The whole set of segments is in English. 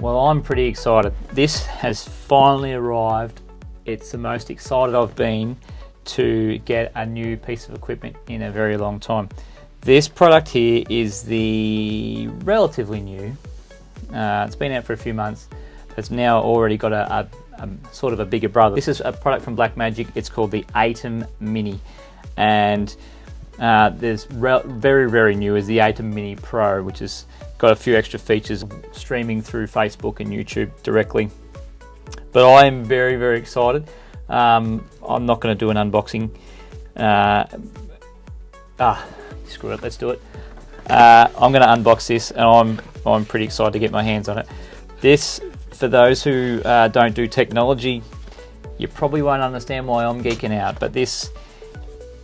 Well, I'm pretty excited. This has finally arrived. It's the most excited I've been to get a new piece of equipment in a very long time. This product here is the relatively new. It's been out for a few months. It's now already got a sort of a bigger brother. This is a product from Blackmagic. It's called the Atem Mini, and there's very new is the Atem Mini Pro, which has got a few extra features, streaming through Facebook and YouTube directly. But I am very excited. I'm not going to do an unboxing. Screw it, let's do it. I'm going to unbox this, and I'm pretty excited to get my hands on it. This, for those who don't do technology, you probably won't understand why I'm geeking out, but this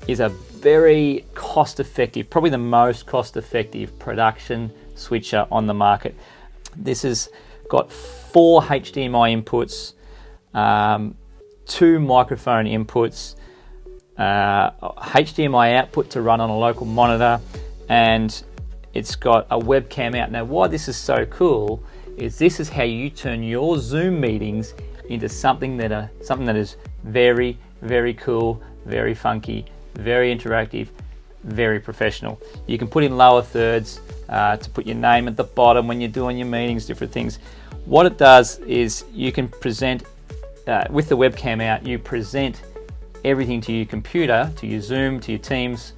is a very cost-effective, probably the most cost-effective production switcher on the market. This has got 4 HDMI inputs, 2 microphone inputs, HDMI output to run on a local monitor, and it's got a webcam out. Now, why this is so cool is this is how you turn your Zoom meetings into something that is very cool, very funky, very interactive, very professional. You can put in lower thirds to put your name at the bottom when you're doing your meetings, different things. What it does is you can present, with the webcam out, you present everything to your computer, to your Zoom, to your Teams,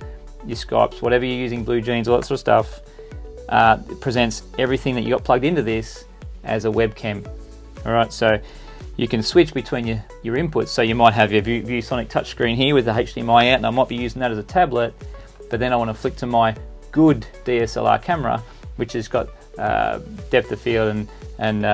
your Skypes, whatever you're using, Blue Jeans, all that sort of stuff. It presents everything that you got plugged into this as a webcam. All right, so you can switch between your inputs. So you might have your ViewSonic touchscreen here with the HDMI out, and I might be using that as a tablet, but then I want to flick to my good DSLR camera, which has got depth of field and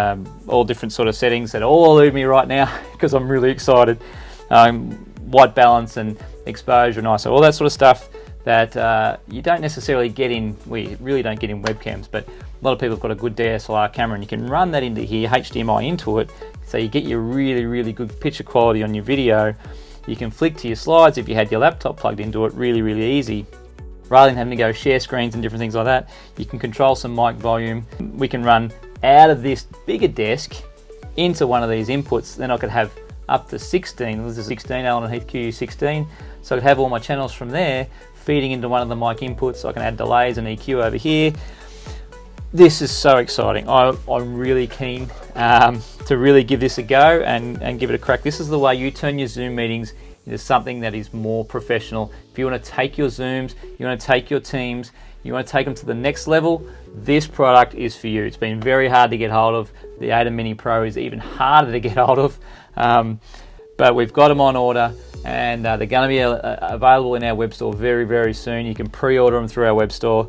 all different sort of settings that all elude me right now because I'm really excited. White balance and exposure and ISO, all that sort of stuff that you don't necessarily get in, we really don't get in webcams, but a lot of people have got a good DSLR camera, and you can run that into here, HDMI into it, so you get your really good picture quality on your video. You can flick to your slides if you had your laptop plugged into it, really easy. Rather than having to go share screens and different things like that, you can control some mic volume. We can run out of this bigger desk into one of these inputs. Then I could have up to 16, this is 16, Allen and Heath QU16, so I could have all my channels from there feeding into one of the mic inputs. I can add delays and EQ over here. This is so exciting. I'm really keen to really give this a go and give it a crack. This is the way you turn your Zoom meetings into something that is more professional. If you want to take your Zooms, you want to take your Teams, you want to take them to the next level, this product is for you. It's been very hard to get hold of. The Atem Mini Pro is even harder to get hold of. But we've got them on order, and they're going to be available in our web store very soon. You can pre-order them through our web store.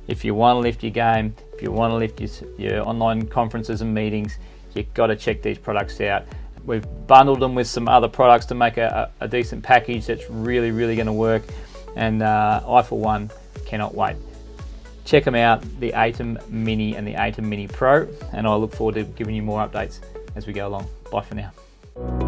If you want to lift your game, if you want to lift your online conferences and meetings, you've got to check these products out. We've bundled them with some other products to make a decent package that's really going to work, and I for one cannot wait. Check them out, the Atem Mini and the Atem Mini Pro, and I look forward to giving you more updates as we go along. Bye for now.